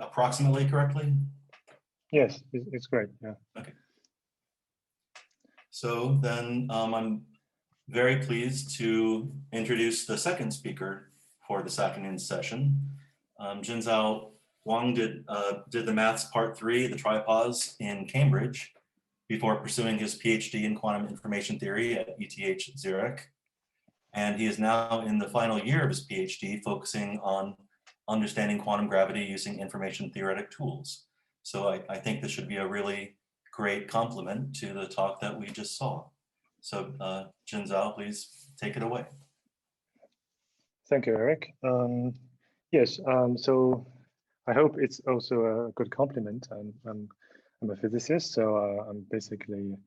approximately correctly? Yes, it's great. Yeah. Okay. So then I'm very pleased to introduce the second speaker for this afternoon's session. Jinzhao Wang did the maths part 3, the tripos, in Cambridge before pursuing his PhD in quantum information theory at ETH Zurich. And he is now in the final year of his PhD, focusing on understanding quantum gravity using information theoretic tools. So I think this should be a really great complement to the talk that we just saw. So Jinzhao, please take it away. Thank you, Eric. Yes, so I hope it's also a good compliment. I'm a physicist, so I'm basically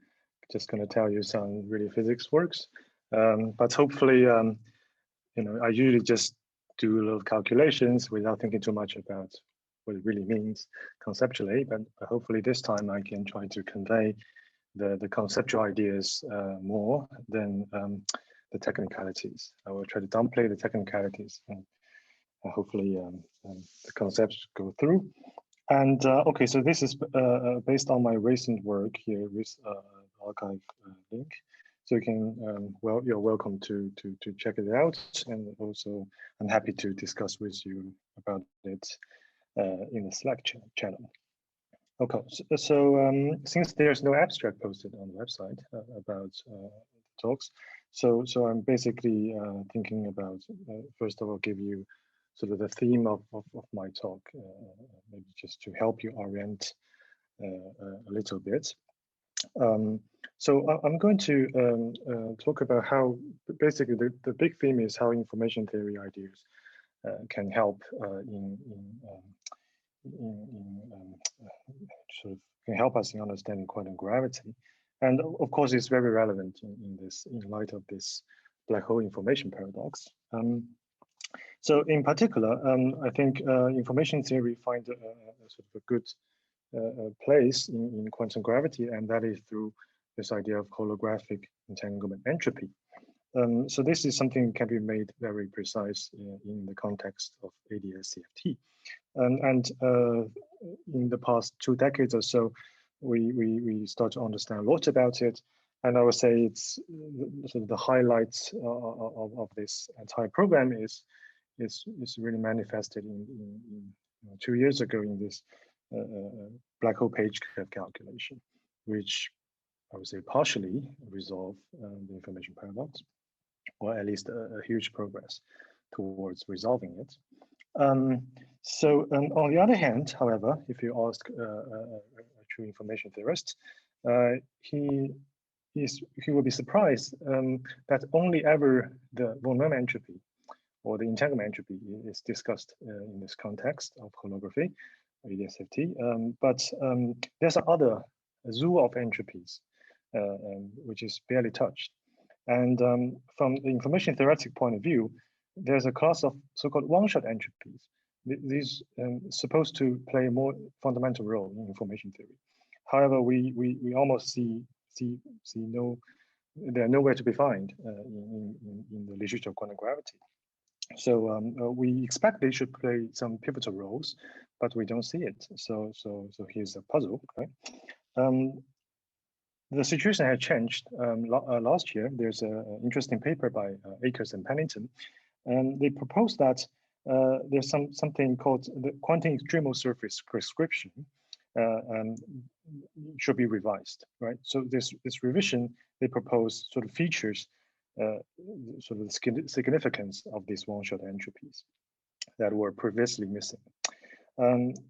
just going to tell you some really physics works. But hopefully, you know, I usually just do a little calculations without thinking too much about what it really means conceptually. But hopefully this time I can try to convey the conceptual ideas more than the technicalities. I will try to downplay the technicalities and hopefully the concepts go through. And okay, so this is based on my recent work here with archive link. So you can, well, you're welcome to check it out. And also I'm happy to discuss with you about it in the Slack channel. Okay, so since there's no abstract posted on the website about talks, so I'm basically thinking about, first of all, give you sort of the theme of my talk, maybe just to help you orient a little bit. So I'm going to talk about how, basically the big theme is how information theory ideas can help sort of can help us in understanding quantum gravity. And of course, it's very relevant in light of this black hole information paradox. So in particular, I think information theory finds a sort of a good place in quantum gravity, and that is through this idea of holographic entanglement entropy. So this is something that can be made very precise in the context of ADS-CFT. And in the past 2 decades or so, we start to understand a lot about it. And I would say it's sort of the highlights of this entire program is really manifested in 2 years ago in this black hole page curve calculation, which I would say partially resolve the information paradox, or at least a huge progress towards resolving it. So on the other hand, however, if you ask a true information theorist, he will be surprised that only ever the von Neumann entropy or the entanglement entropy is discussed in this context of holography, ADS-CFT. But there's another zoo of entropies, which is barely touched. And from the information theoretic point of view, there's a class of so-called one-shot entropies. These supposed to play a more fundamental role in information theory. However, we almost see no, they're nowhere to be found in the literature of quantum gravity. So we expect they should play some pivotal roles, but we don't see it. So here's a puzzle, right? The situation had changed last year. There's an interesting paper by Akers and Pennington, and they proposed that there's something called the quantum extremal surface prescription should be revised, right? So this revision, they propose sort of features sort of the significance of these one-shot entropies that were previously missing.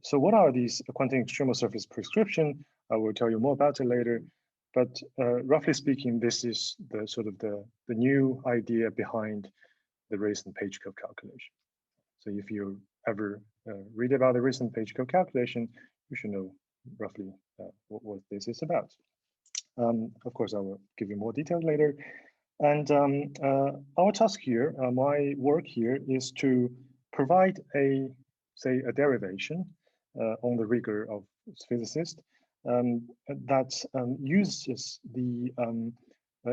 So what are these quantum extremal surface prescription? I will tell you more about it later. But roughly speaking, this is the sort of the new idea behind the recent page curve calculation. So if you ever read about the recent page curve calculation, you should know roughly what this is about. Of course, I will give you more detail later. And our task here, my work here, is to provide a derivation on the rigor of physicists that uses the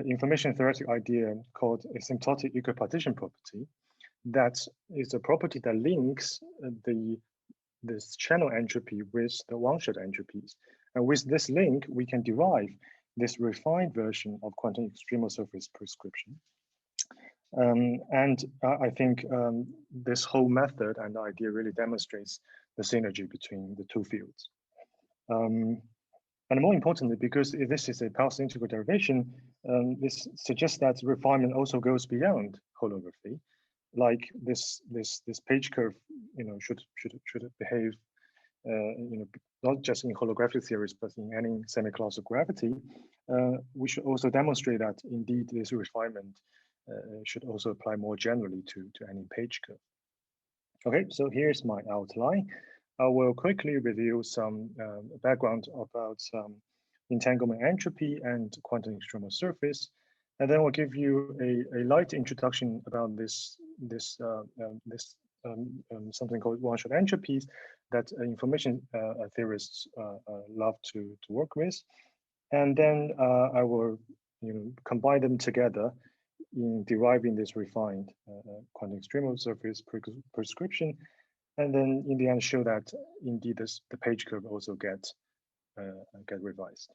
information theoretic idea called asymptotic equipartition property. That is a property that links the this channel entropy with the one-shot entropies. And with this link, we can derive this refined version of quantum extremal surface prescription. I think this whole method and idea really demonstrates the synergy between the two fields. And more importantly, because this is a pulse integral derivation, this suggests that refinement also goes beyond holography. Like this page curve, should behave, not just in holographic theories, but in any semi-classical gravity. We should also demonstrate that indeed this refinement should also apply more generally to any page curve. Okay, so here's my outline. I will quickly review some background about entanglement entropy and quantum extremal surface, and then we'll give you a light introduction about something called one-shot entropies that information theorists love to work with, and then I will combine them together in deriving this refined quantum extremal surface prescription. And then in the end, show that indeed the page curve also get revised.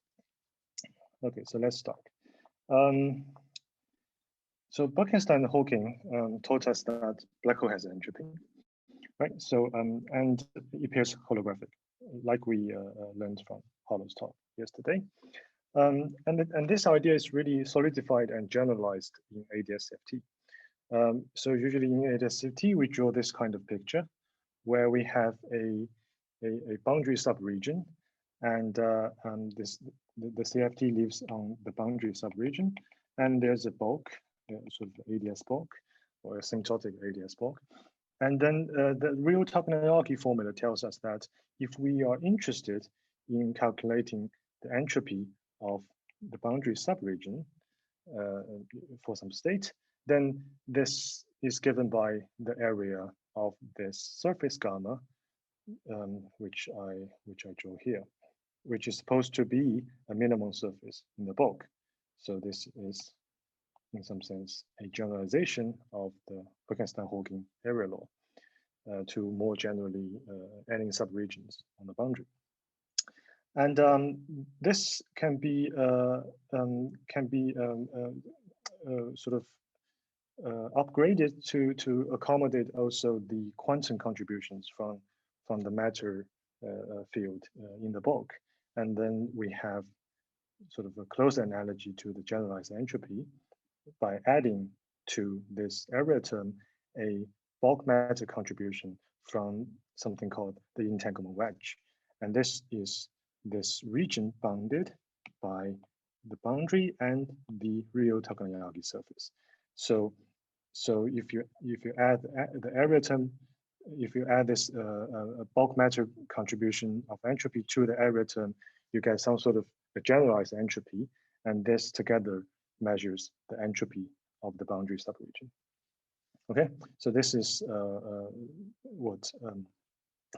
Okay, so let's start. So Buckenstein and Hawking taught us that black hole has entropy, right? So and it appears holographic, like we learned from Harlow's talk yesterday. And this idea is really solidified and generalized in ADS-CFT. So usually in ADS-CFT, we draw this kind of picture, where we have a boundary subregion, and the CFT lives on the boundary subregion, and there's a bulk, sort of ADS bulk, or asymptotic ADS bulk. And then the real topology formula tells us that if we are interested in calculating the entropy of the boundary subregion for some state, then this is given by the area of this surface gamma, which I draw here, which is supposed to be a minimum surface in the bulk. So this is, in some sense, a generalization of the Buckenstein-Hawking area law to more generally any subregions on the boundary. And this can be sort of upgraded to accommodate also the quantum contributions from the matter field in the bulk. And then we have sort of a close analogy to the generalized entropy by adding to this area term a bulk matter contribution from something called the entanglement wedge. And this is this region bounded by the boundary and the real Takayanagi surface. So if you add the area term, if you add this bulk matter contribution of entropy to the area term, you get some sort of a generalized entropy, and this together measures the entropy of the boundary subregion. Okay, so this is what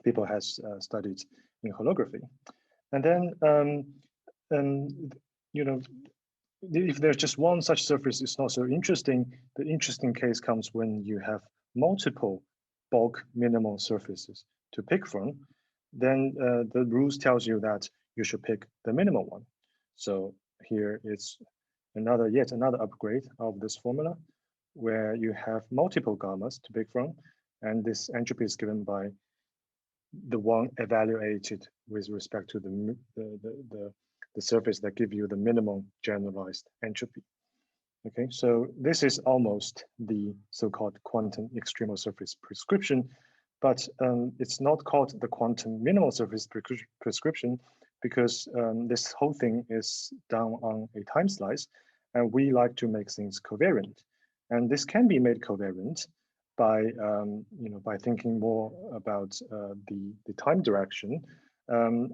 people has studied in holography. And then, if there's just one such surface, it's not so interesting. The interesting case comes when you have multiple bulk minimal surfaces to pick from. Then the rules tells you that you should pick the minimal one. So here it's yet another upgrade of this formula, where you have multiple gammas to pick from, and this entropy is given by the one evaluated with respect to the surface that give you the minimum generalized entropy. Okay, so this is almost the so-called quantum extremal surface prescription, but it's not called the quantum minimal surface prescription because this whole thing is done on a time slice, and we like to make things covariant. And this can be made covariant by by thinking more about the time direction.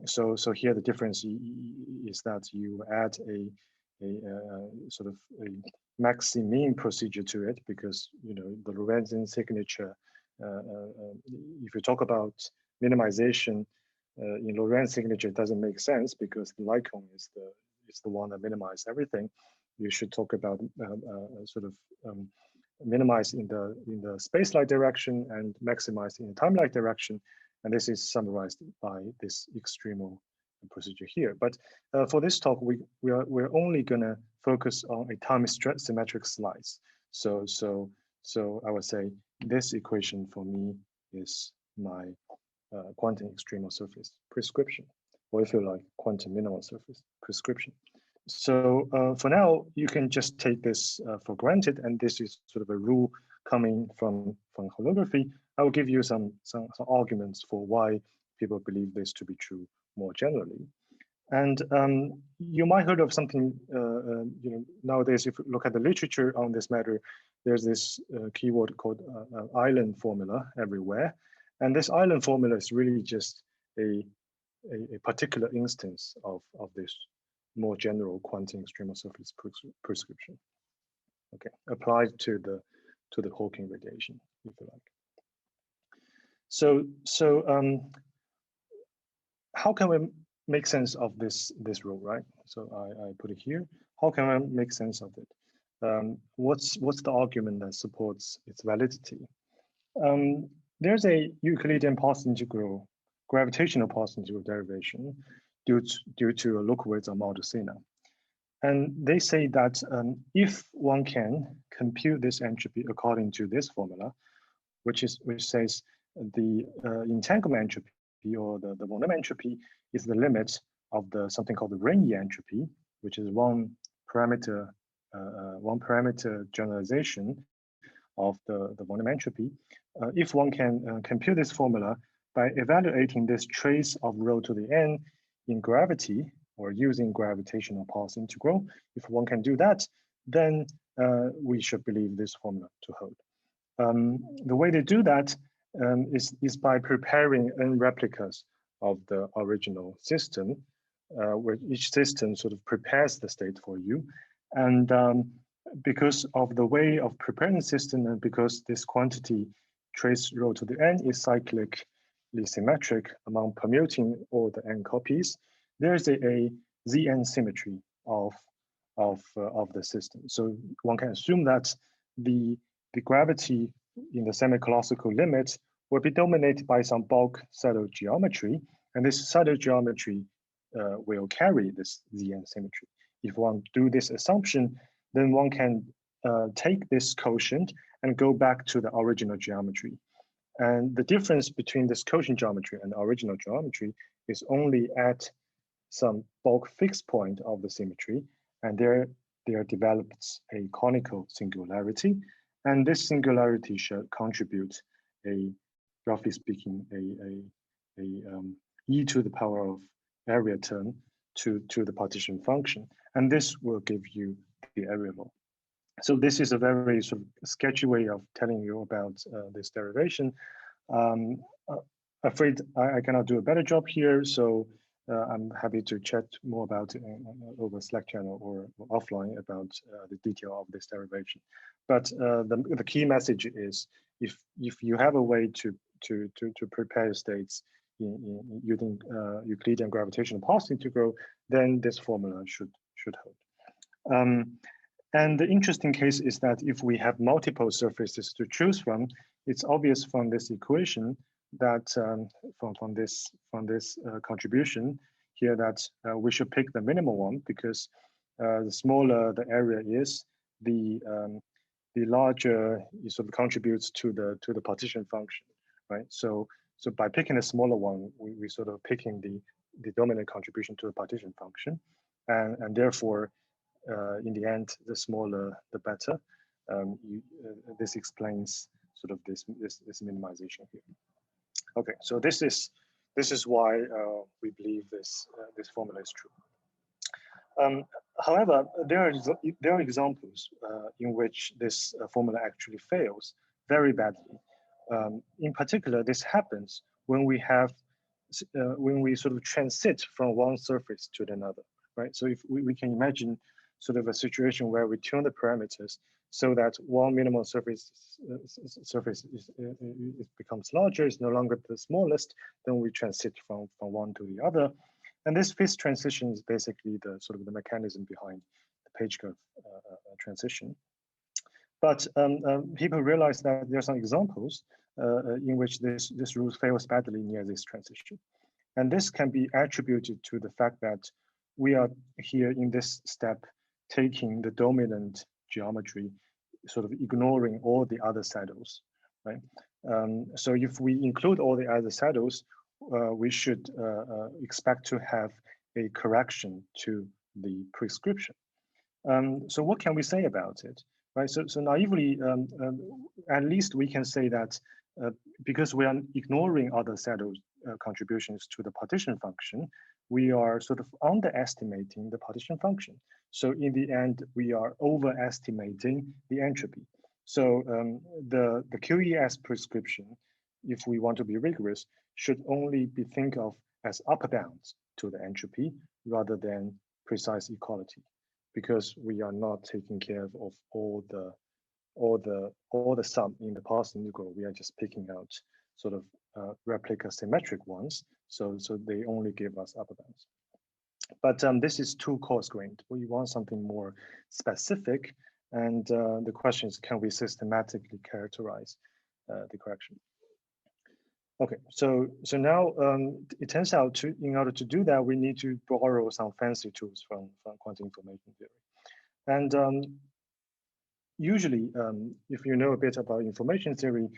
So here the difference is that you add a sort of a maxi-min procedure to it, because the Lorentzian signature. If you talk about minimization in Lorentz signature, it doesn't make sense because the Lycon is the one that minimizes everything. You should talk about sort of minimize in the space-like direction and maximize in the time-like direction. And this is summarized by this extremal procedure here. But for this talk, we're only gonna focus on a time symmetric slice. So I would say this equation for me is my quantum extremal surface prescription, or if you like, quantum minimal surface prescription. So for now, you can just take this for granted, and this is sort of a rule coming from holography. I will give you some arguments for why people believe this to be true more generally. And you might heard of something, nowadays, if you look at the literature on this matter, there's this keyword called island formula everywhere. And this island formula is really just a particular instance of this more general quantum extremal surface prescription. Okay, applied to the Hawking radiation, if you like. So how can we make sense of this rule, right? So I put it here. How can I make sense of it? What's the argument that supports its validity? There's a Euclidean path integral, gravitational path integral derivation due to a Lukowitz or Maldacena. And they say that if one can compute this entropy according to this formula, which says the entanglement entropy or the volume entropy is the limit of the something called the Rényi entropy, which is one parameter generalization of the volume entropy. If one can compute this formula by evaluating this trace of rho to the n in gravity or using gravitational path integral, if one can do that, then we should believe this formula to hold. The way they do that is by preparing n replicas of the original system, where each system sort of prepares the state for you. And because of the way of preparing the system, and because this quantity trace rho to the n is cyclically symmetric among permuting all the n copies, there's a Zn symmetry of the system. So one can assume that the gravity in the semi-classical limit will be dominated by some bulk saddle geometry, and this saddle geometry will carry this Zn symmetry. If one do this assumption, then one can take this quotient and go back to the original geometry. And the difference between this quotient geometry and the original geometry is only at some bulk fixed point of the symmetry, and there develops a conical singularity, and this singularity should contribute roughly speaking, e to the power of area term to the partition function, and this will give you the area law. So this is a very sort of sketchy way of telling you about this derivation. Afraid I cannot do a better job here, so I'm happy to chat more about it over Slack channel or offline about the detail of this derivation. But the key message is if you have a way to prepare states using Euclidean gravitational path integral, then this formula should hold. And the interesting case is that if we have multiple surfaces to choose from, it's obvious from this equation that from this contribution here that we should pick the minimal one, because the smaller the area is, the larger it sort of contributes to the partition function, right? So by picking the smaller one, we sort of picking the dominant contribution to the partition function, and therefore in the end, the smaller the better. This explains sort of this minimization here. Okay, so this is why we believe this formula is true. However, there are examples in which this formula actually fails very badly. In particular, this happens when we sort of transit from one surface to another, right? So if we can imagine sort of a situation where we tune the parameters so that one minimal surface becomes larger, is no longer the smallest, then we transit from one to the other. And this phase transition is basically the sort of the mechanism behind the page curve transition. But people realize that there are some examples in which this rule fails badly near this transition. And this can be attributed to the fact that we are here in this step taking the dominant geometry, sort of ignoring all the other saddles, right? So if we include all the other saddles, we should expect to have a correction to the prescription. So what can we say about it, right? So naively, at least we can say that because we are ignoring other saddle contributions to the partition function, we are sort of underestimating the partition function. So in the end, we are overestimating the entropy. So the QES prescription, if we want to be rigorous, should only be think of as up downs to the entropy rather than precise equality, because we are not taking care of all the sum in the past integral. We are just picking out sort of replica symmetric ones. So they only give us upper bounds. But this is too coarse-grained. We want something more specific. And the question is, can we systematically characterize the correction? Okay, so now it turns out in order to do that, we need to borrow some fancy tools from quantum information theory. And usually, if you know a bit about information theory,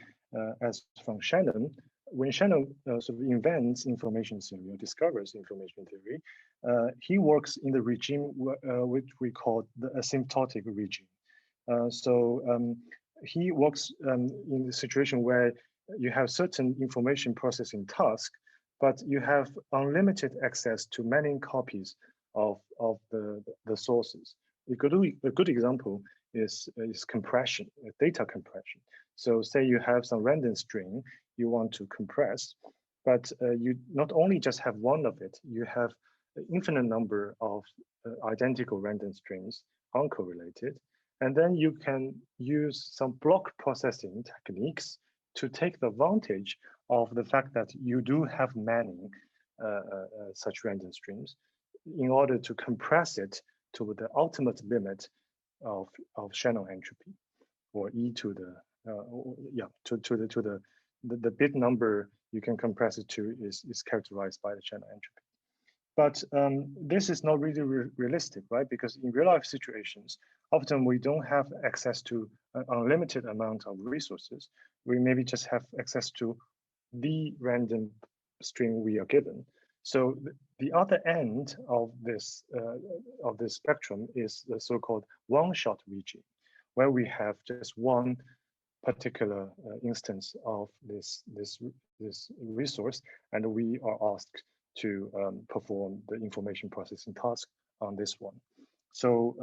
as from Shannon, when Shannon sort of invents information theory or discovers information theory, he works in the regime which we call the asymptotic regime. He works in the situation where you have certain information processing task, but you have unlimited access to many copies of the sources. A good example is compression, data compression. So say you have some random string you want to compress, but you not only just have one of it, you have an infinite number of identical random strings, uncorrelated, and then you can use some block processing techniques to take the advantage of the fact that you do have many such random streams in order to compress it to the ultimate limit of Shannon entropy, or e to the bit number you can compress it to is characterized by the Shannon entropy. But this is not really realistic, right? Because in real life situations, often we don't have access to an unlimited amount of resources. We maybe just have access to the random string we are given. So the other end of this spectrum is the so-called one-shot regime, where we have just one particular instance of this resource, and we are asked to perform the information processing task on this one. So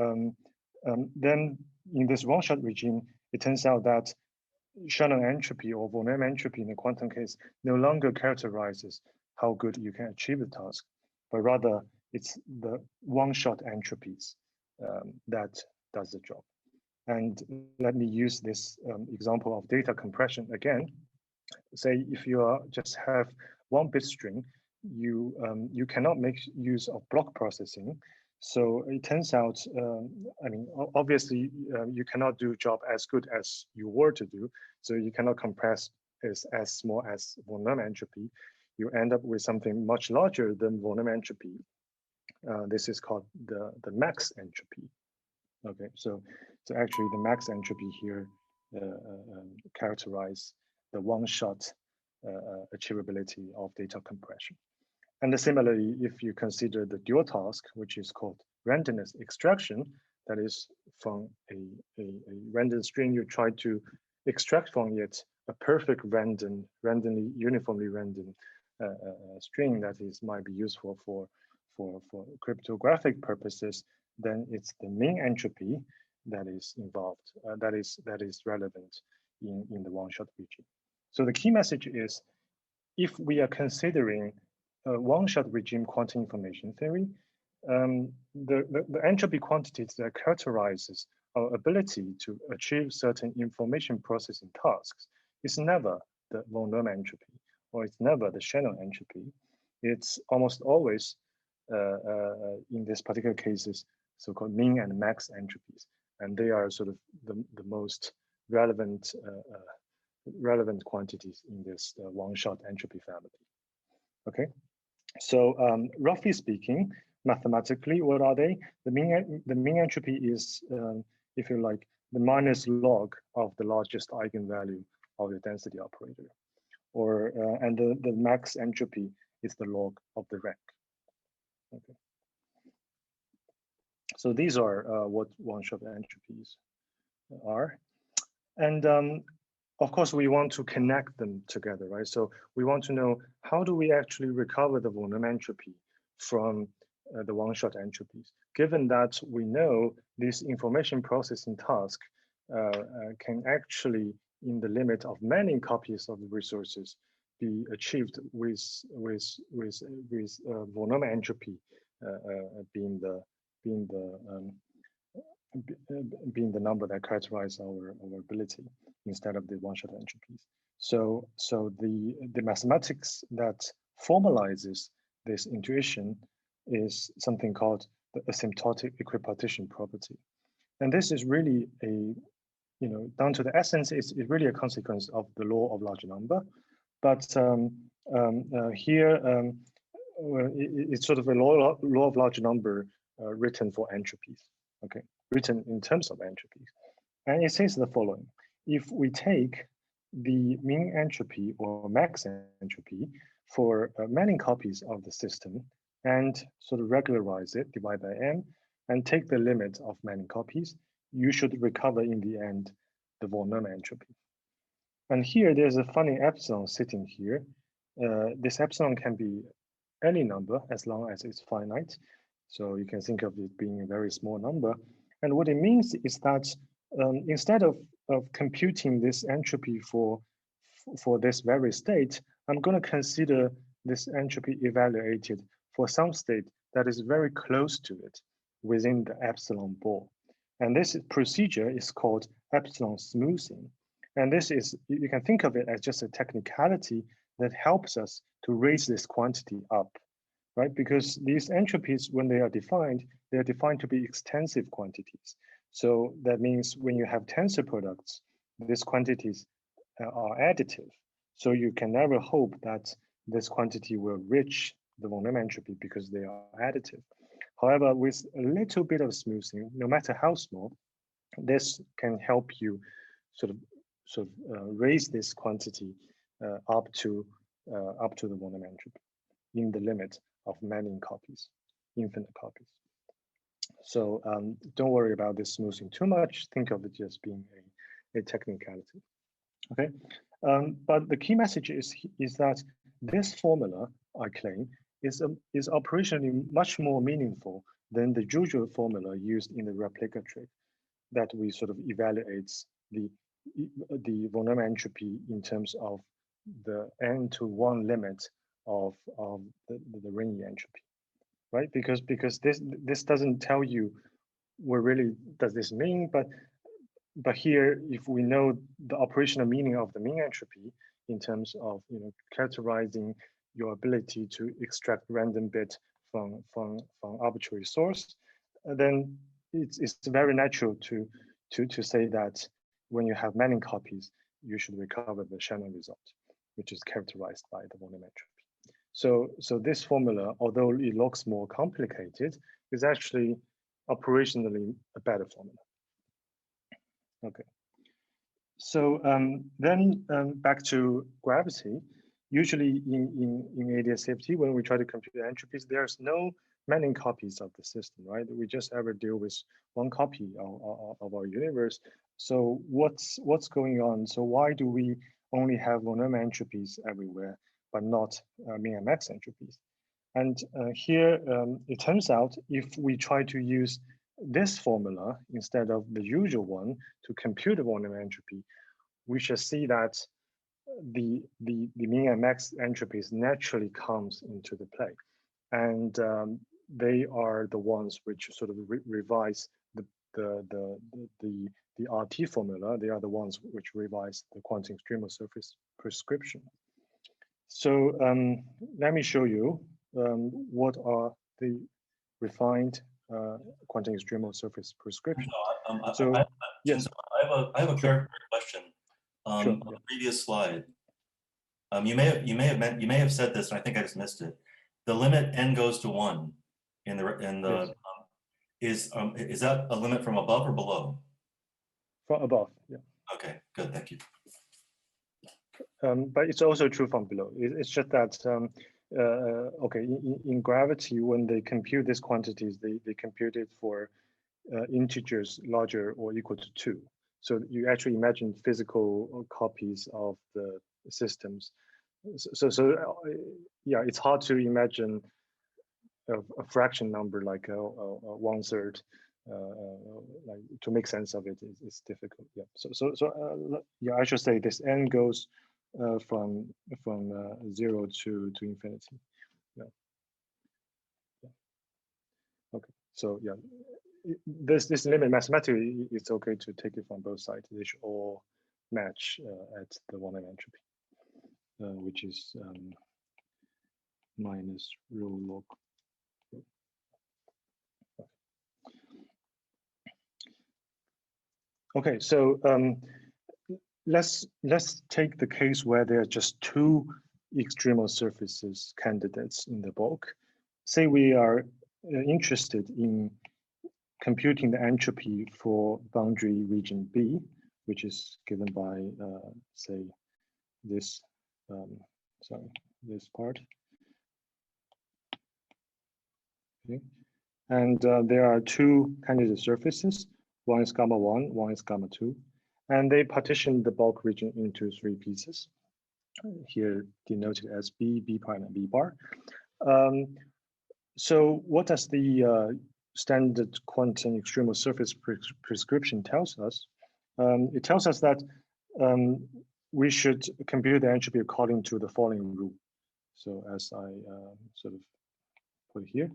then in this one-shot regime, it turns out that Shannon entropy or von Neumann entropy in the quantum case no longer characterizes how good you can achieve the task, but rather it's the one-shot entropies that does the job. And let me use this example of data compression again. Say if you just have one bit string, you cannot make use of block processing. So it turns out, I mean, obviously you cannot do job as good as you were to do. So you cannot compress as small as von Neumann entropy. You end up with something much larger than von Neumann entropy. This is called the max entropy. Okay, so actually the max entropy here characterize the one-shot achievability of data compression. And similarly, if you consider the dual task, which is called randomness extraction, that is from a random string, you try to extract from it a perfect randomly, uniformly random string that might be useful for cryptographic purposes, then it's the mean entropy that is involved, that is relevant in the one-shot regime. So the key message is, if we are considering a one-shot regime quantum information theory, the entropy quantities that characterizes our ability to achieve certain information processing tasks is never the von Neumann entropy, or it's never the Shannon entropy. It's almost always, in this particular cases, so-called mean and max entropies. And they are sort of the most relevant relevant quantities in this one-shot entropy family. Okay, so roughly speaking, mathematically, what are they? The mean entropy is, if you like, the minus log of the largest eigenvalue of the density operator, or and the max entropy is the log of the rank. Okay. So these are what one-shot entropies are, and of course we want to connect them together, right? So we want to know, how do we actually recover the von Neumann entropy from the one-shot entropies, given that we know this information processing task can actually, in the limit of many copies of the resources, be achieved with von Neumann entropy being the number that characterizes our ability instead of the one-shot entropies. So the mathematics that formalizes this intuition is something called the asymptotic equipartition property. And this is really a, down to the essence, it's really a consequence of the law of large number. But here, it's sort of a law of large number written for entropies, okay? Written in terms of entropies. And it says the following: if we take the mean entropy or max entropy for many copies of the system and sort of regularize it, divide by n, and take the limit of many copies, you should recover in the end the von Neumann entropy. And here there's a funny epsilon sitting here. This epsilon can be any number as long as it's finite. So you can think of it being a very small number. And what it means is that instead of computing this entropy for this very state, I'm going to consider this entropy evaluated for some state that is very close to it within the epsilon ball. And this procedure is called epsilon smoothing. And this is, you can think of it as just a technicality that helps us to raise this quantity up, right? Because these entropies, when they are defined to be extensive quantities. So that means when you have tensor products, these quantities are additive. So you can never hope that this quantity will reach the von Neumann entropy because they are additive. However, with a little bit of smoothing, no matter how small, this can help you sort of raise this quantity up to the von Neumann entropy in the limit of many copies, infinite copies. So don't worry about this smoothing too much. Think of it just being a technicality. Okay, but the key message is that this formula, I claim, is operationally much more meaningful than the usual formula used in the replica trick that we sort of evaluates the von Neumann entropy in terms of the n to 1 limit of the ring entropy, right? Because this doesn't tell you what really does this mean, but here, if we know the operational meaning of the mean entropy in terms of characterizing your ability to extract random bit from arbitrary source, then it's very natural to say that when you have many copies, you should recover the Shannon result, which is characterized by the von Neumann entropy. So this formula, although it looks more complicated, is actually operationally a better formula. Okay. So then back to gravity. Usually in ADS-CFT, when we try to compute the entropies, there's no many copies of the system, right? We just ever deal with one copy of our universe. So what's going on? So why do we only have von Neumann entropies everywhere, but not mean and max entropies? And here it turns out if we try to use this formula instead of the usual one to compute the von Neumann entropy, we shall see that the mean and max entropies naturally comes into the play, and they are the ones which sort of revise the RT formula. They are the ones which revise the quantum extremal surface prescription. So let me show you what are the refined quantum extremal surface prescription. Yes, I have a clarifying question. Sure, On the previous slide, you may have said this, and I think I just missed it. The limit n goes to 1 in the yes. is that a limit from above or below? From above, yeah. Okay, good, thank you. But it's also true from below. It's just that, okay, in gravity, when they compute these quantities, they compute it for integers larger or equal to 2. So you actually imagine physical copies of the systems. Yeah, it's hard to imagine a fraction number like a 1/3. Like to make sense of it is difficult. Yeah. Yeah, I should say this n goes from 0 to infinity. Yeah. Okay. So yeah, this limit mathematically it's okay to take it from both sides. They should all match at the one-m entropy, which is minus rho log. Okay, so let's take the case where there are just 2 extremal surfaces candidates in the bulk. Say we are interested in computing the entropy for boundary region B, which is given by say this this part. Okay. And there are 2 candidate surfaces. One is gamma 1, one is gamma 2, and they partition the bulk region into 3 pieces, here denoted as B, B prime, and B bar. So what does the standard quantum extremal surface prescription tells us? It tells us that we should compute the entropy according to the following rule. So as I sort of put here.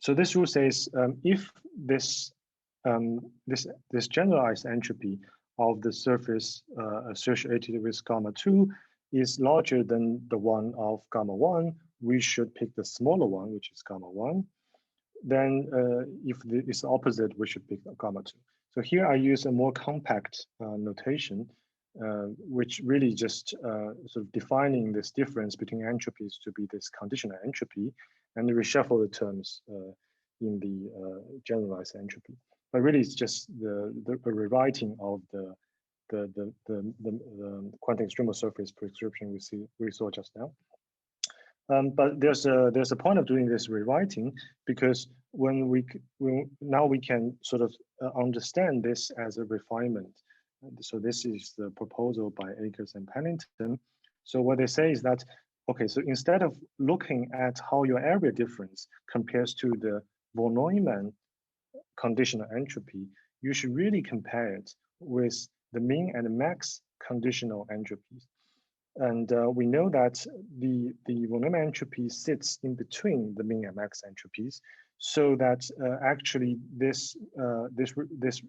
So this rule says if this this generalized entropy of the surface associated with gamma 2 is larger than the one of gamma 1, we should pick the smaller one, which is gamma 1. Then if it's opposite, we should pick gamma 2. So here I use a more compact notation, which really just sort of defining this difference between entropies to be this conditional entropy, and reshuffle the terms in the generalized entropy. But really, it's just the rewriting of the quantum extremal surface prescription we saw just now. But there's a point of doing this rewriting, because now we can sort of understand this as a refinement. So this is the proposal by Akers and Pennington. So what they say is that, okay, so instead of looking at how your area difference compares to the von Neumann conditional entropy, you should really compare it with the min and max conditional entropies. And we know that the von Neumann entropy sits in between the min and max entropies, so that actually this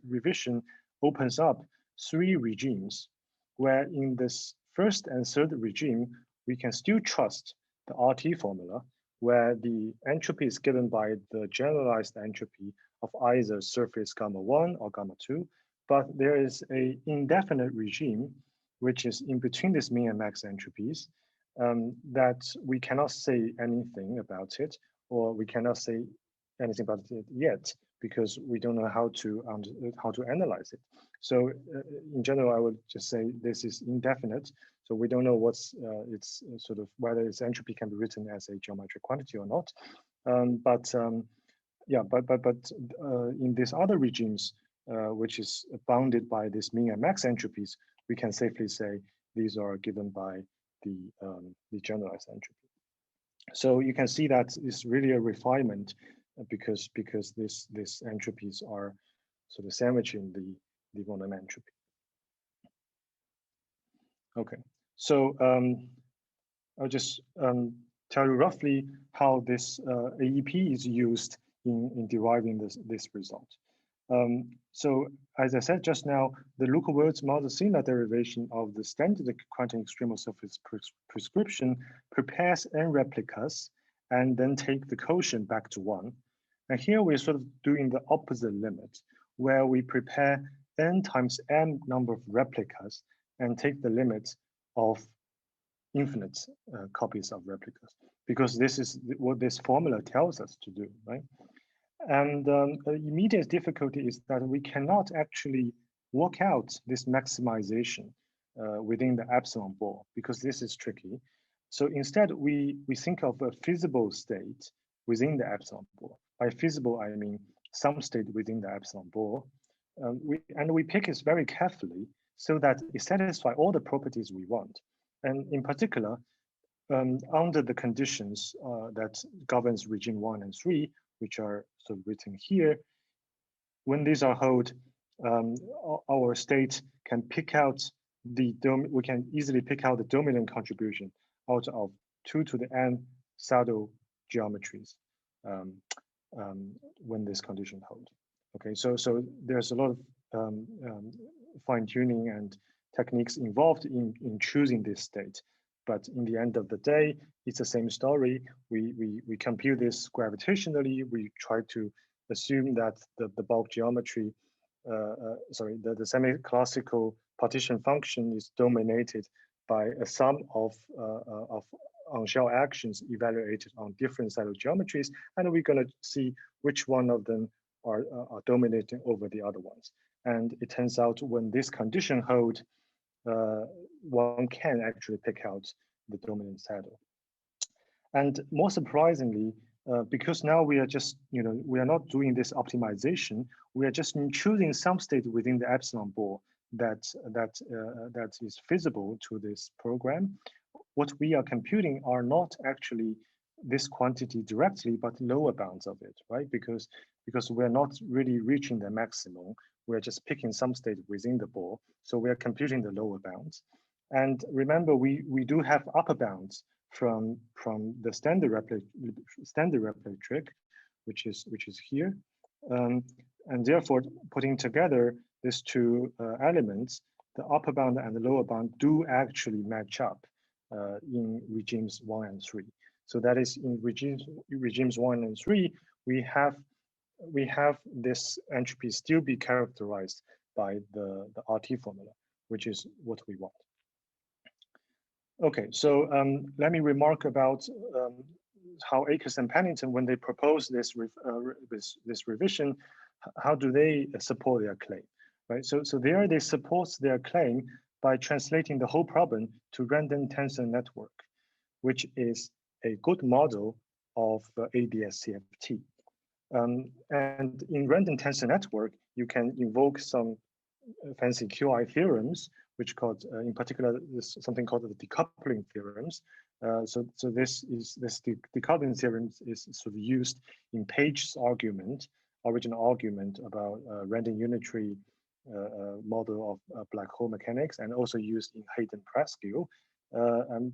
revision opens up 3 regimes, where in this first and third regime, we can still trust the RT formula, where the entropy is given by the generalized entropy of either surface gamma 1 or gamma 2, but there is an indefinite regime, which is in between this min and max entropies, that we cannot say anything about it, or we cannot say anything about it yet, because we don't know how to analyze it. So in general, I would just say this is indefinite. So we don't know what's it's sort of whether its entropy can be written as a geometric quantity or not. Yeah, but in these other regimes, which is bounded by this min and max entropies, we can safely say these are given by the generalized entropy. So you can see that it's really a refinement, because these entropies are sort of sandwiching the von Neumann entropy. Okay, so I'll just tell you roughly how this AEP is used in deriving this result. So as I said just now, the Lucas-Waltz-Moser-Sina derivation of the standard quantum extremal surface prescription prepares n replicas and then take the quotient back to 1. And here we're sort of doing the opposite limit, where we prepare n times m number of replicas and take the limit of infinite copies of replicas, because this is what this formula tells us to do, right? And the immediate difficulty is that we cannot actually work out this maximization within the epsilon ball, because this is tricky. So instead, we think of a feasible state within the epsilon ball. By feasible, I mean some state within the epsilon ball. We pick it very carefully so that it satisfies all the properties we want. And in particular, under the conditions that governs regime 1 and 3, which are sort of written here, when these are held, our state can pick out we can easily pick out the dominant contribution out of 2 to the n saddle geometries when this condition hold. Okay, so there's a lot of fine tuning and techniques involved in choosing this state. But in the end of the day, it's the same story. We compute this gravitationally. We try to assume that the bulk geometry, the semi-classical partition function is dominated by a sum of on-shell actions evaluated on different saddle geometries, and we're going to see which one of them are dominating over the other ones. And it turns out when this condition hold, one can actually pick out the dominant saddle. And more surprisingly, because now we are just, we are not doing this optimization, we are just choosing some state within the epsilon ball that is feasible to this program. What we are computing are not actually this quantity directly, but lower bounds of it, right? Because we're not really reaching the maximum. We're just picking some state within the ball. So we're computing the lower bounds. And remember, we do have upper bounds from the standard replicate trick, which is here. And therefore, putting together these two elements, the upper bound and the lower bound do actually match up in regimes 1 and 3. So that is in regimes 1 and 3, we have this entropy still be characterized by the RT formula, which is what we want. Okay, so let me remark about how Akers and Pennington, when they propose this revision, how do they support their claim, right? So there they support their claim by translating the whole problem to random tensor network, which is a good model of ADS-CFT. And in random tensor network, you can invoke some fancy QI theorems, which called, in particular, something called the decoupling theorems. So this decoupling theorem is sort of used in Page's argument, original argument about random unitary model of black hole mechanics, and also used in Hayden-Presque.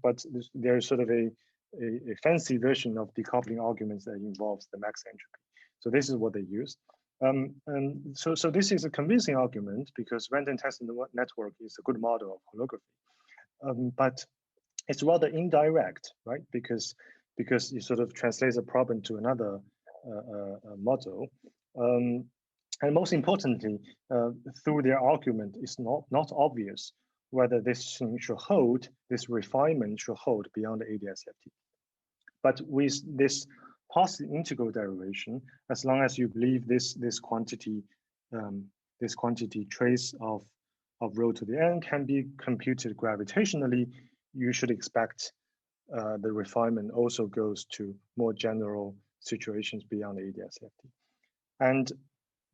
But there's sort of a fancy version of decoupling arguments that involves the max entropy. So this is what they use. And so this is a convincing argument because random tensor network is a good model of holography. But it's rather indirect, right? Because it sort of translates a problem to another model. And most importantly, through their argument, it's not obvious whether this thing should hold, this refinement should hold beyond the ADS-CFT. But with this positive integral derivation, as long as you believe this quantity trace of rho to the n can be computed gravitationally, you should expect the refinement also goes to more general situations beyond the ADS-CFT. And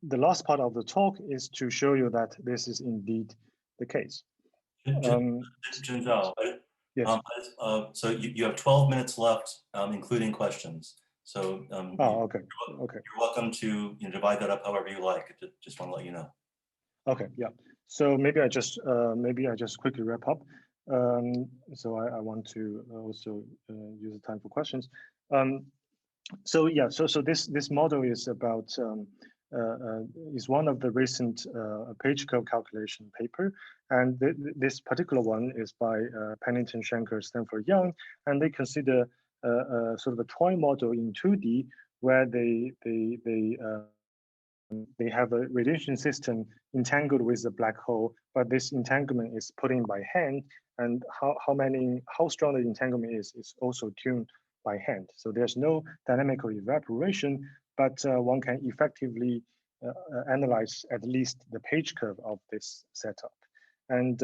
the last part of the talk is to show you that this is indeed the case. Jinzhao, yes. So you have 12 minutes left, including questions. So okay. You're welcome to divide that up however you like. Just want to let you know. Okay, yeah. So maybe I just quickly wrap up. So I want to also use the time for questions. So yeah, so this model is about is one of the recent page curve calculation paper, and this particular one is by Pennington, Shanker, Stanford, Young, and they consider sort of a toy model in 2D where they they have a radiation system entangled with the black hole, but this entanglement is put in by hand, and how strong the entanglement is also tuned by hand. So there's no dynamical evaporation, but one can effectively analyze at least the page curve of this setup. And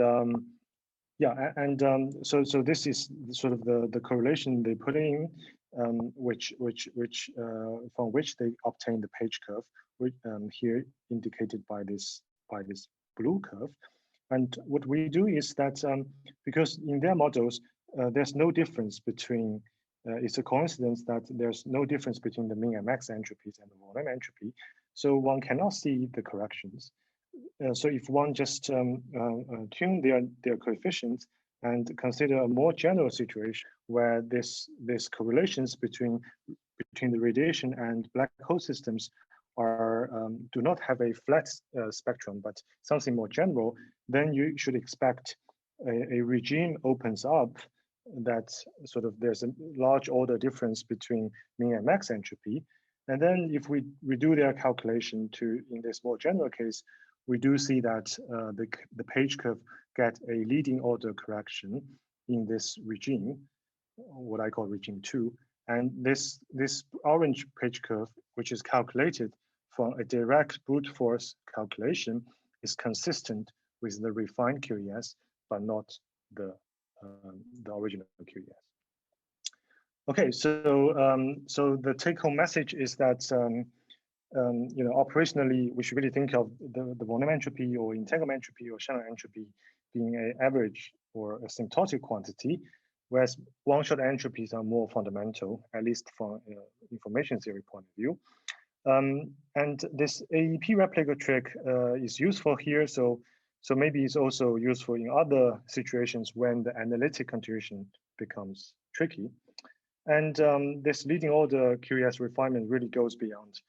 yeah, and so this is sort of the correlation they put in, from which they obtain the page curve, which here indicated by this blue curve. And what we do is that because in their models there's no difference between it's a coincidence that there's no difference between the min and max entropies and the volume entropy, so one cannot see the corrections. So if one just tune their coefficients and consider a more general situation where this correlations between the radiation and black hole systems are do not have a flat spectrum, but something more general, then you should expect a regime opens up that sort of there's a large order difference between min and max entropy. And then if we redo their calculation to, in this more general case, we do see that the page curve get a leading order correction in this regime, what I call regime 2. And this orange page curve, which is calculated from a direct brute force calculation, is consistent with the refined QES, but not the original QES. Okay, so so the take-home message is that you know, operationally, we should really think of the volume entropy or entanglement entropy or channel entropy being an average or asymptotic quantity, whereas one-shot entropies are more fundamental, at least from information theory point of view. And this AEP replica trick is useful here, so maybe it's also useful in other situations when the analytic contribution becomes tricky. And this leading order QES refinement really goes beyond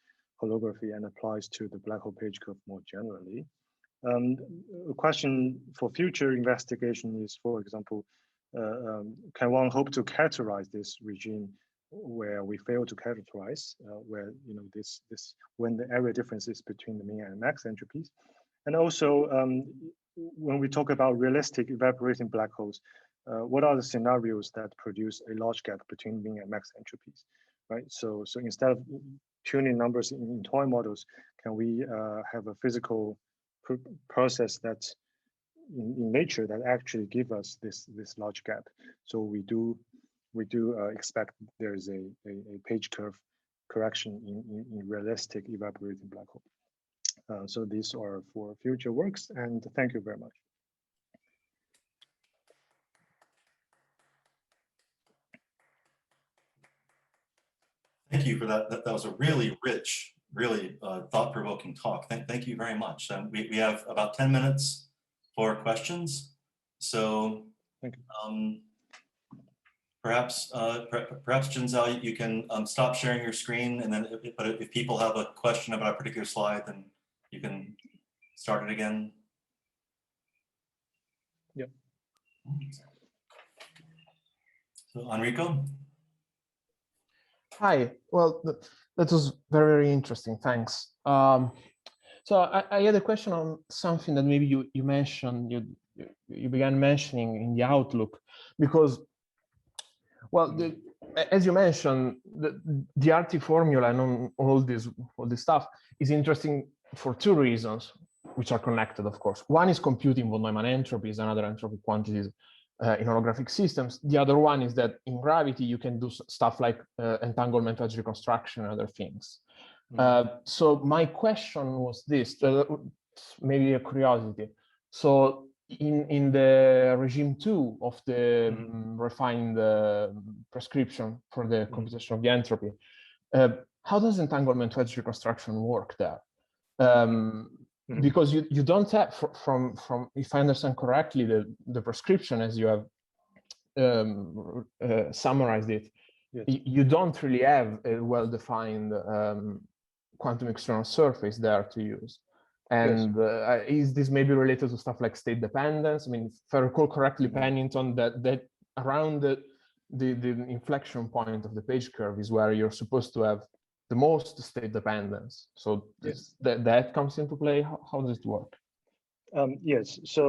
holography and applies to the black hole page curve more generally. A question for future investigation is, for example, can one hope to characterize this regime where we fail to characterize, where you know this when the area differences between the min and max entropies, and also when we talk about realistic evaporating black holes, what are the scenarios that produce a large gap between min and max entropies, right? So instead of tuning numbers in toy models, can we have a physical process that in nature that actually give us this large gap? So we do expect there is a page curve correction in realistic evaporating black hole. So these are for future works, and thank you very much. Thank you for that. That was a really rich, really thought-provoking talk. Thank you very much. We have about 10 minutes for questions. So perhaps Jinzhao, you can stop sharing your screen, and then if people have a question about a particular slide, then you can start it again. Yep. So Enrico? Hi, well, that was very, very interesting, thanks. So I had a question on something that maybe you mentioned, you began mentioning in the outlook, because, well, as you mentioned, the RT formula and all this stuff is interesting for two reasons, which are connected, of course. One is computing von Neumann entropies and other entropy quantities in holographic systems. The other one is that in gravity, you can do stuff like entanglement edge reconstruction and other things. So my question was this, maybe a curiosity. So in the regime 2 of the refined prescription for the computation of the entropy, how does entanglement edge reconstruction work there? Because you don't have, from if I understand correctly, the prescription as you have summarized it, yes. You don't really have a well-defined quantum external surface there to use. And yes. Is this maybe related to stuff like state dependence? I mean, if I recall correctly, Pennington, that around the inflection point of the page curve is where you're supposed to have the most state dependence. So Yes. that comes into play. How does it work? Yes. So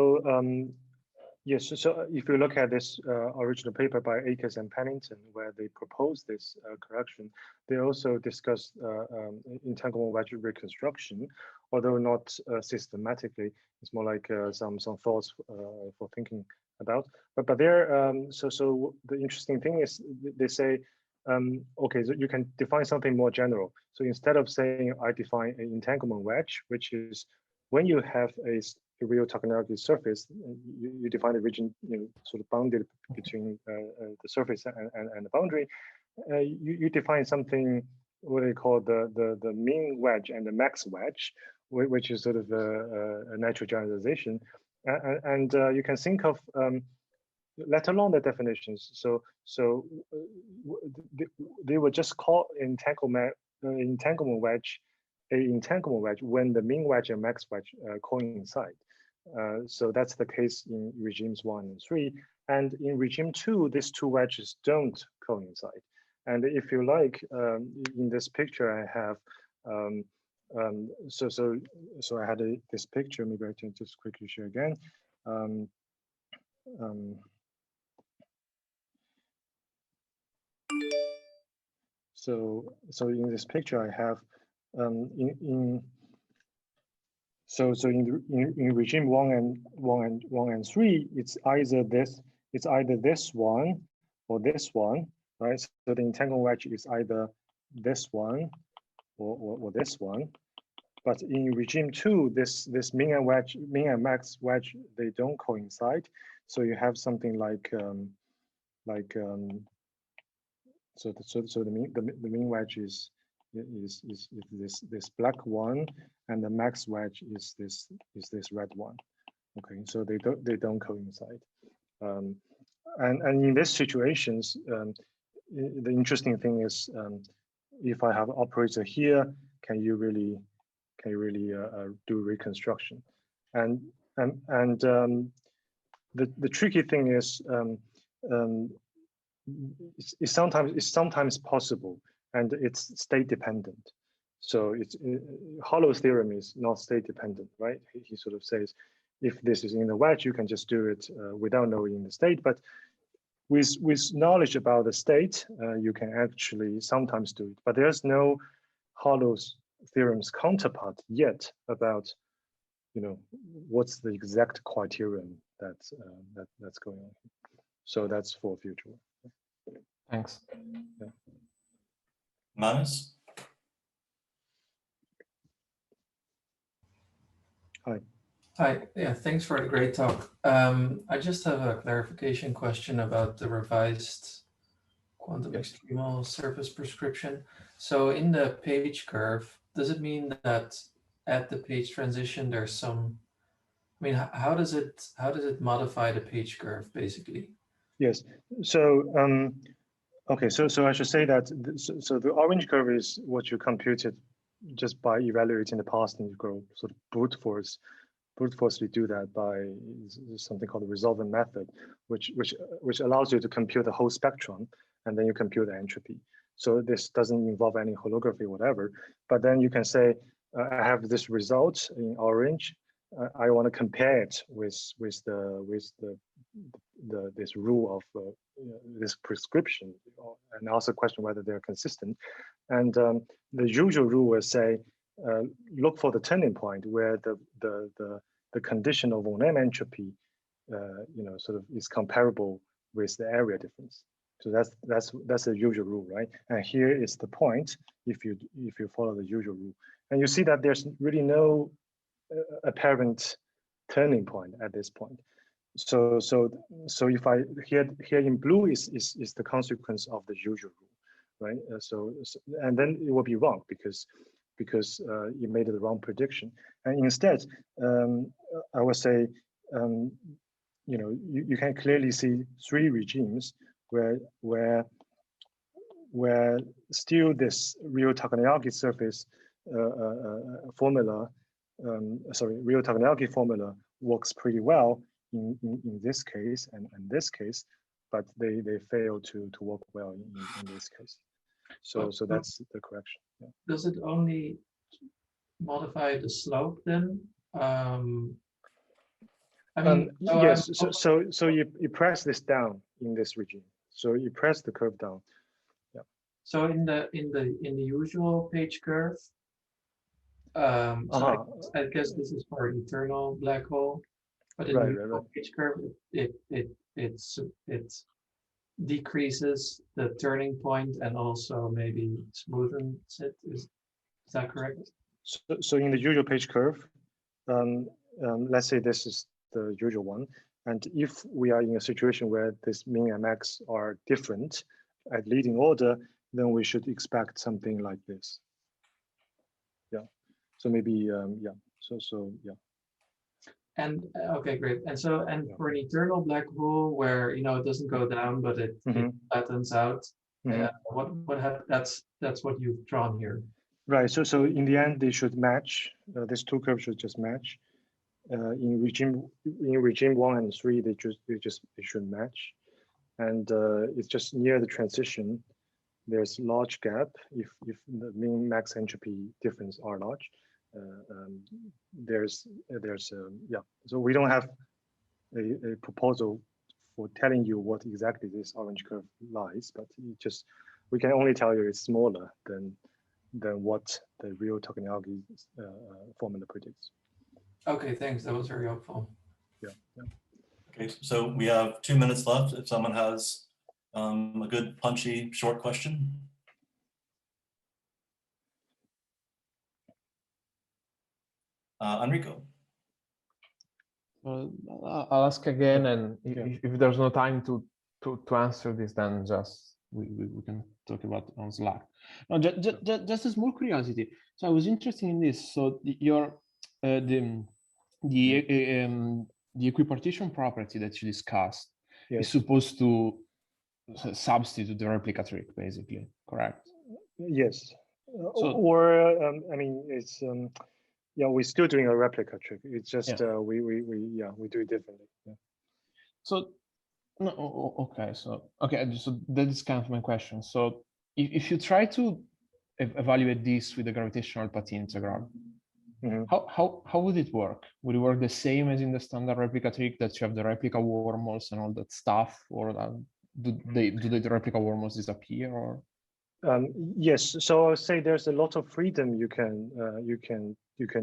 yes. So if you look at this original paper by Akers and Pennington, where they proposed this correction, they also discussed entanglement wedge reconstruction, although not systematically. It's more like some thoughts for thinking about. But there, so the interesting thing is they say, okay, so you can define something more general. So instead of saying I define an entanglement wedge, which is when you have a real topological surface, you define the region, sort of bounded between the surface and the boundary. You define something what they call the mean wedge and the max wedge, which is sort of a natural generalization, and you can think of let alone the definitions. So they would just call entanglement wedge a entanglement wedge when the mean wedge and max wedge coincide. So that's the case in regimes 1 and 3. And in regime 2, these two wedges don't coincide. And if you like, in this picture, I have, so I had this picture, maybe I can just quickly share again. So in this picture, I have in regime 1 and 3, it's either this one or this one, right? So the entanglement wedge is either this one or this one. But in regime 2, this mean and max wedge, they don't coincide. So you have something like so the mean wedge is this black one, and the max wedge is this red one. Okay, so they don't coincide. And in these situations, the interesting thing is, if I have an operator here, can you really do reconstruction? And the tricky thing is, it's sometimes possible, and it's state dependent. So Hollow's theorem is not state dependent, right? He sort of says, if this is in the wedge, you can just do it without knowing the state. But with knowledge about the state, you can actually sometimes do it. But there's no Hollow's theorem's counterpart yet about, what's the exact criterion that's going on. So that's for future work. Thanks. Yeah. Manus? Hi. Hi, yeah, thanks for a great talk. I just have a clarification question about the revised quantum extremal surface prescription. So in the page curve, does it mean that at the page transition there's some, I mean, how does it modify the page curve basically? Yes, so okay, so I should say that so the orange curve is what you computed just by evaluating the past integral, sort of brute forcely do that by something called the resolvent method, which allows you to compute the whole spectrum, and then you compute the entropy. So this doesn't involve any holography or whatever, but then you can say, I have this result in orange. I want to compare it with this rule of this prescription, and also question whether they're consistent. And the usual rule will say, look for the turning point where the condition of Wang entropy, sort of is comparable with the area difference. So that's the usual rule, right? And here is the point if you follow the usual rule, and you see that there's really no apparent turning point at this point. So if I here in blue is the consequence of the usual rule, right? So and then it will be wrong because you made the wrong prediction. And instead, I would say, you can clearly see 3 regimes where still this real Takayanagi surface formula, real Takayanagi formula works pretty well in this case and this case, but they fail to work well in this case. So that's the correction. Yeah. Does it only modify the slope then? I mean, yes. So you press this down in this regime. So you press the curve down. Yeah. So in the usual page curve, so I guess this is for eternal black hole, but in the usual page curve, it decreases the turning point and also maybe smoothens it. Is that correct? So in the usual page curve, let's say this is the usual one. And if we are in a situation where this min and max are different at leading order, then we should expect something like this. Yeah. So maybe, yeah. So yeah. And okay, great. And so, for an eternal black hole where, it doesn't go down, but it flattens out, what happens? That's what you've drawn here. Right. So in the end, they should match. These two curves should just match. In regime 1 and 3, they should match, and it's just near the transition. There's large gap if the min max entropy difference are large. There's yeah. So we don't have a proposal for telling you what exactly this orange curve lies, but we can only tell you it's smaller than what the real Tokeniagi formula predicts. Okay, thanks. That was very helpful. Yeah. Okay, so we have 2 minutes left. If someone has a good punchy short question. Enrico. I'll ask again, and if there's no time to answer this, then just we can talk about it on Slack. No, just a small curiosity. So I was interested in this. So the equipartition property that you discussed is supposed to substitute the replica trick, basically, correct? Yes. I mean, it's yeah, we're still doing a replica trick. It's just we do it differently. Yeah. So no, okay. So that is kind of my question. So if you try to evaluate this with the gravitational path integral, how would it work? Would it work the same as in the standard replica trick, that you have the replica wormholes and all that stuff, or do the replica wormholes disappear? Or yes, so I would say there's a lot of freedom you can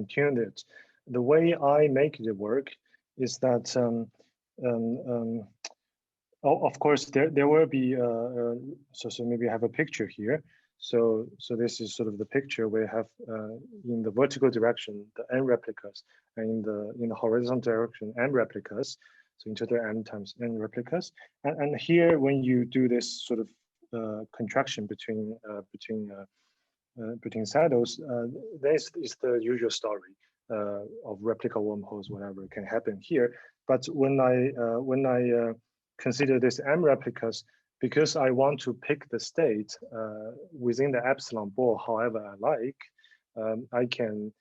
tune it. The way I make it work is that of course there will be so maybe I have a picture here. So this is sort of the picture we have in the vertical direction the n replicas, and in the horizontal direction n replicas. So in total n times n replicas, and here when you do this sort of contraction between saddles, this is the usual story of replica wormholes, whatever can happen here. But when I consider this m replicas, because I want to pick the state within the epsilon ball however I like, I can.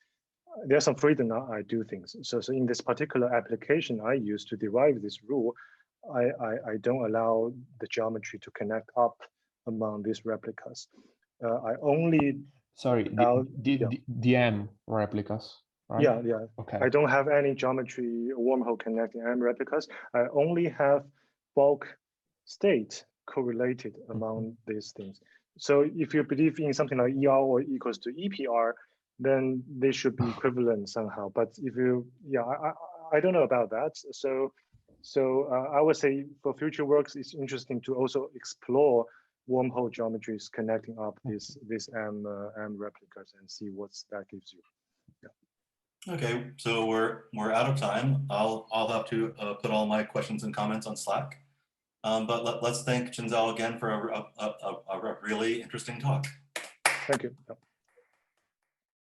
There's some freedom now I do things. So in this particular application I use to derive this rule, I don't allow the geometry to connect up among these replicas. I only the M replicas, right? Yeah. Okay. I don't have any geometry wormhole connecting M replicas. I only have bulk state correlated among these things. So if you believe in something like ER or equals to EPR, then they should be equivalent somehow. But if you, I don't know about that. So I would say for future works, it's interesting to also explore wormhole geometries connecting up these M replicas and see what that gives you. Yeah. Okay, so we're out of time. I'll have to put all my questions and comments on Slack. But let's thank Jinzhao again for a really interesting talk. Thank you.